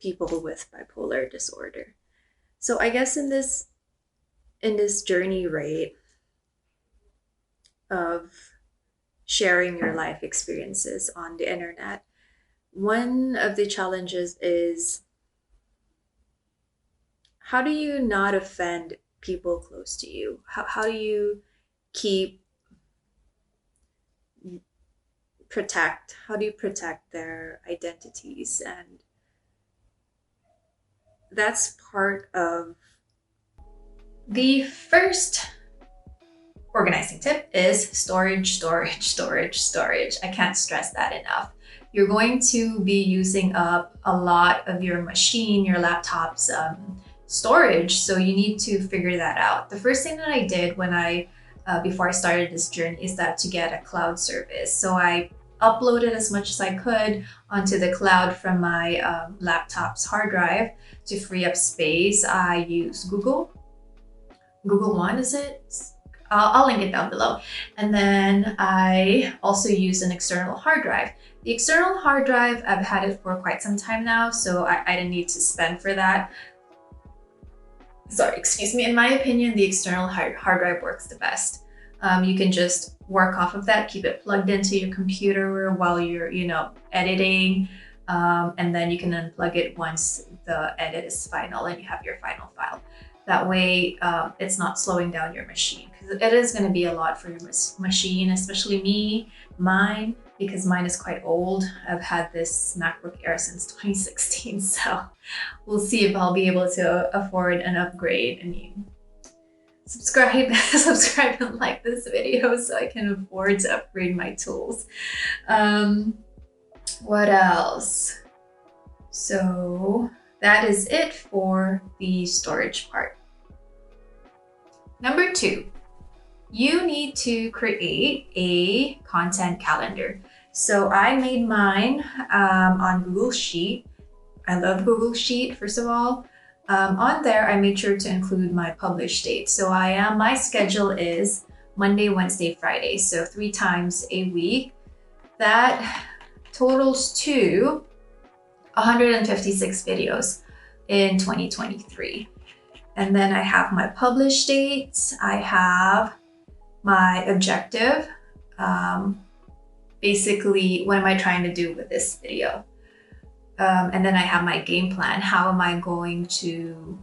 people with bipolar disorder. So I guess in this journey, right, of sharing your life experiences on the internet, one of the challenges is how do you not offend people close to you? How do you keep how do you protect their identities? And that's part of the first organizing tip is storage, storage, storage, storage. I can't stress that enough. You're going to be using up a lot of your machine, your laptop's storage, so you need to figure that out. The first thing that I did before I started this journey is that to get a cloud service. So I uploaded as much as I could onto the cloud from my laptop's hard drive to free up space. I use Google One, is it? I'll link it down below. And then I also use an external hard drive. The external hard drive, I've had it for quite some time now, so I didn't need to spend for that. Sorry, excuse me. In my opinion, the external hard drive works the best. You can just work off of that, keep it plugged into your computer while you're, editing, and then you can unplug it once the edit is final and you have your final file. That way, it's not slowing down your machine, because it is going to be a lot for your machine, especially mine, because mine is quite old. I've had this MacBook Air since 2016, so we'll see if I'll be able to afford an upgrade. I mean, subscribe and like this video so I can afford to upgrade my tools. What else? So that is it for the storage part. Number 2, you need to create a content calendar. So I made mine on Google Sheet. I love Google Sheet, first of all. On there, I made sure to include my published date. So my schedule is Monday, Wednesday, Friday. So 3 times a week. That totals to 156 videos in 2023. And then I have my published dates. I have my objective. Basically, what am I trying to do with this video? And then I have my game plan. How am I going to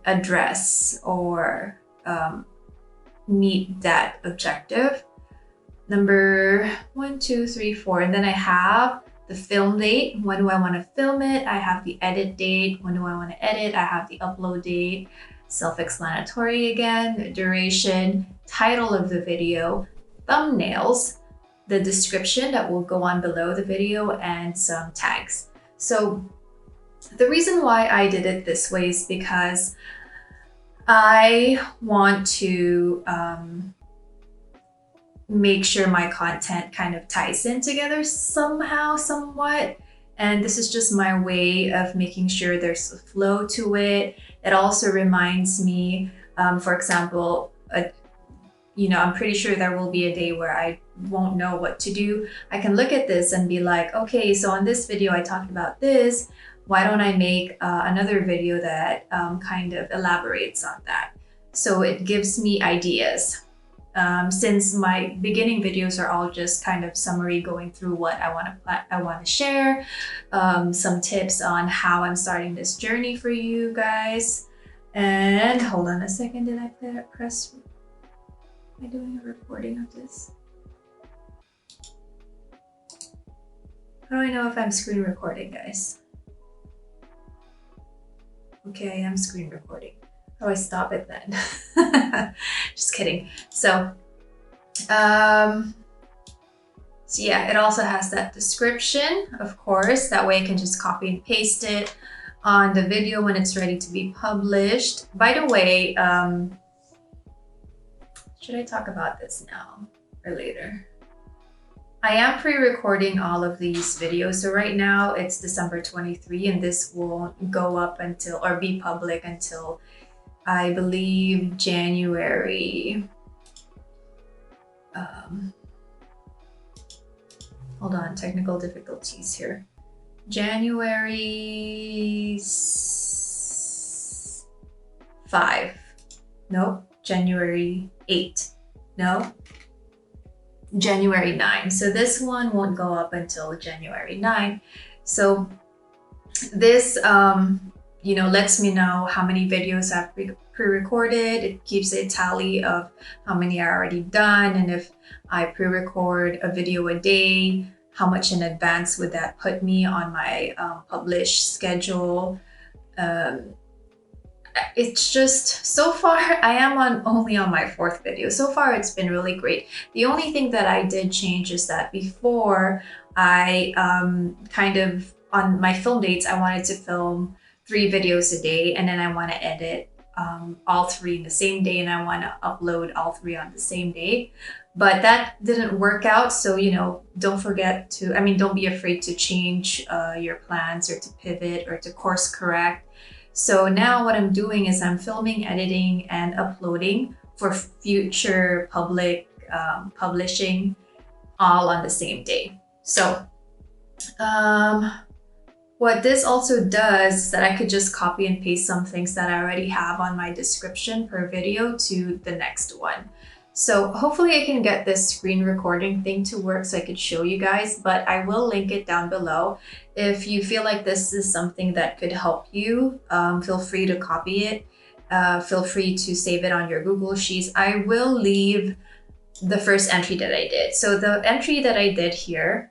address or meet that objective? Number 1, 2, 3, 4. And then I have the film date. When do I want to film it? I have the edit date. When do I want to edit? I have the upload date. Self-explanatory again. The duration, title of the video, thumbnails, the description that will go on below the video, and some tags. So the reason why I did it this way is because I want to make sure my content kind of ties in together somehow, somewhat. And this is just my way of making sure there's a flow to it. It also reminds me, for example, I'm pretty sure there will be a day where I won't know what to do. I can look at this and be like, okay, so on this video, I talked about this. Why don't I make another video that kind of elaborates on that? So it gives me ideas. Since my beginning videos are all just kind of summary going through what I want to share, some tips on how I'm starting this journey for you guys. And hold on a second, did I press? Am I doing a recording of this? How do I know if I'm screen recording, guys? Okay, I'm screen recording. How do I stop it then? Just kidding. So yeah, it also has that description, of course. That way I can just copy and paste it on the video when it's ready to be published. By the way, should I talk about this now or later? I am pre-recording all of these videos. So right now it's December 23, and this will go up until, or be public until, I believe, January. Hold on, technical difficulties here. January 5. No. January 8. No. January 9. So this one won't go up until January 9. So this, lets me know how many videos I've pre-recorded. It keeps a tally of how many are already done. And if I pre-record a video a day, how much in advance would that put me on my published schedule? It's just, so far I am only on my 4th video. So far it's been really great. The only thing that I did change is that before I kind of, on my film dates, I wanted to film 3 videos a day, and then I want to edit all 3 in the same day, and I want to upload all 3 on the same day. But that didn't work out. So, don't be afraid to change your plans, or to pivot, or to course correct. So now what I'm doing is I'm filming, editing, and uploading for future public publishing all on the same day. So what this also does is that I could just copy and paste some things that I already have on my description per video to the next one. So hopefully I can get this screen recording thing to work so I could show you guys, but I will link it down below. If you feel like this is something that could help you, feel free to copy it. Feel free to save it on your Google Sheets. I will leave the first entry that I did. So the entry that I did here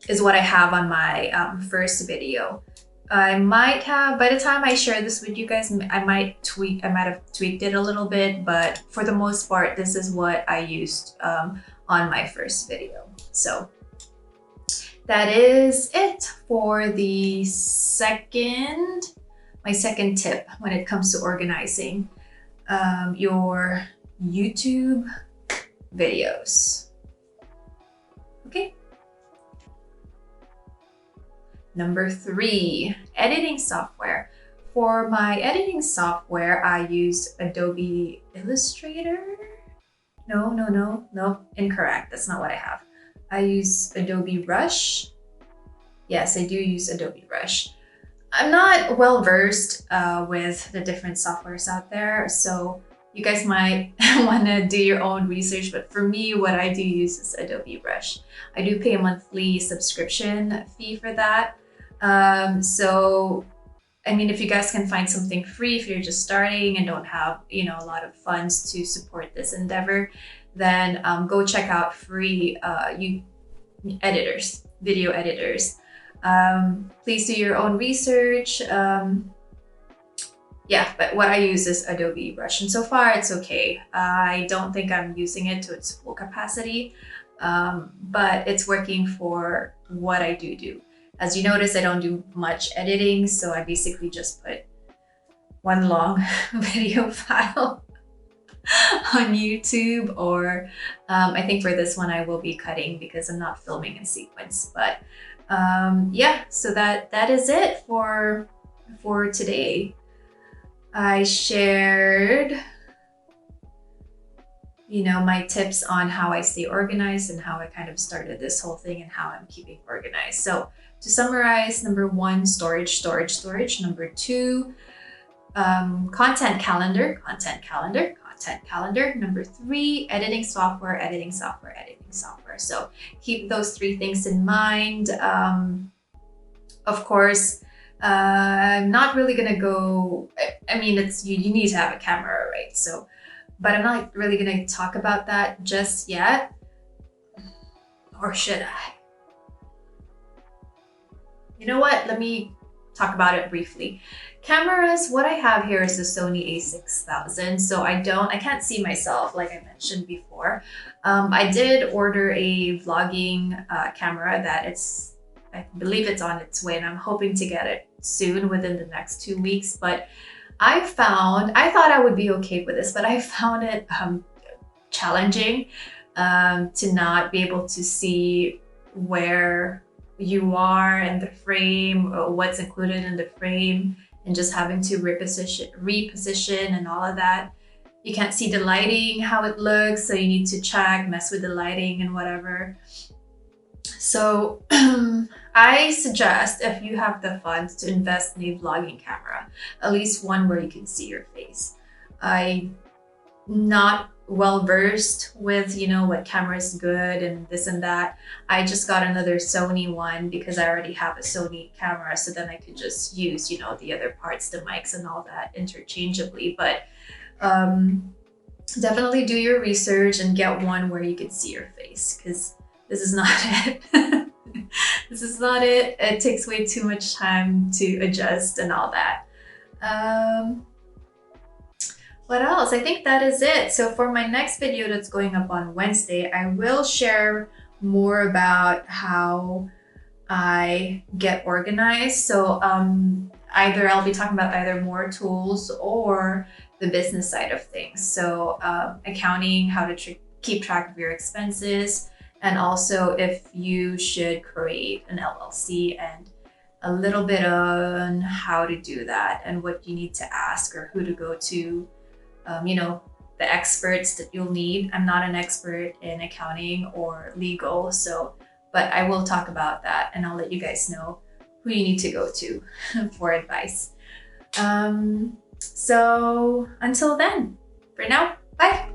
is what I have on my first video. I might have, by the time I share this with you guys, I might have tweaked it a little bit, but for the most part, this is what I used on my first video. So that is it for my second tip when it comes to organizing your YouTube videos. Okay. Number 3, editing software. For my editing software, I use Adobe Illustrator. No, incorrect. That's not what I have. I use Adobe Rush. Yes, I do use Adobe Rush. I'm not well versed with the different softwares out there, so you guys might want to do your own research, but for me, what I do use is Adobe Rush. I do pay a monthly subscription fee for that. If you guys can find something free, if you're just starting and don't have, a lot of funds to support this endeavor, then go check out free video editors. Please do your own research. But what I use is Adobe Rush, and so far it's okay. I don't think I'm using it to its full capacity, but it's working for what I do. As you notice, I don't do much editing, so I basically just put one long video file on YouTube, or I think for this one I will be cutting because I'm not filming in sequence. But so that is it for today. I shared my tips on how I stay organized and how I kind of started this whole thing and how I'm keeping organized. So to summarize, number 1, storage. Number 2, content calendar. Number 3, editing software. So keep those 3 things in mind. Of course, I'm not really gonna go, you need to have a camera, right? So, but I'm not really gonna talk about that just yet. Or should I? You know what? Let me talk about it briefly. Cameras, what I have here is the Sony a6000. So I can't see myself, like I mentioned before. I did order a vlogging camera that I believe it's on its way, and I'm hoping to get it soon, within the next 2 weeks. But I thought I would be okay with this, but I found it challenging to not be able to see where you are in the frame, or what's included in the frame, and just having to reposition and all of that. You can't see the lighting, how it looks, so you need to mess with the lighting and whatever. So I suggest if you have the funds to invest in a vlogging camera, at least one where you can see your face. I'm not well versed with, what camera is good and this and that. I just got another Sony one because I already have a Sony camera, so then I could just use, the other parts, the mics and all that interchangeably. But definitely do your research and get one where you can see your face, because this is not it. This is not it. It takes way too much time to adjust and all that. What else? I think that is it. So for my next video that's going up on Wednesday, I will share more about how I get organized. So either I'll be talking about either more tools or the business side of things. So accounting, how to keep track of your expenses, and also if you should create an LLC, and a little bit on how to do that and what you need to ask or who to go to, the experts that you'll need. I'm not an expert in accounting or legal, but I will talk about that, and I'll let you guys know who you need to go to for advice. So until then, for now, bye.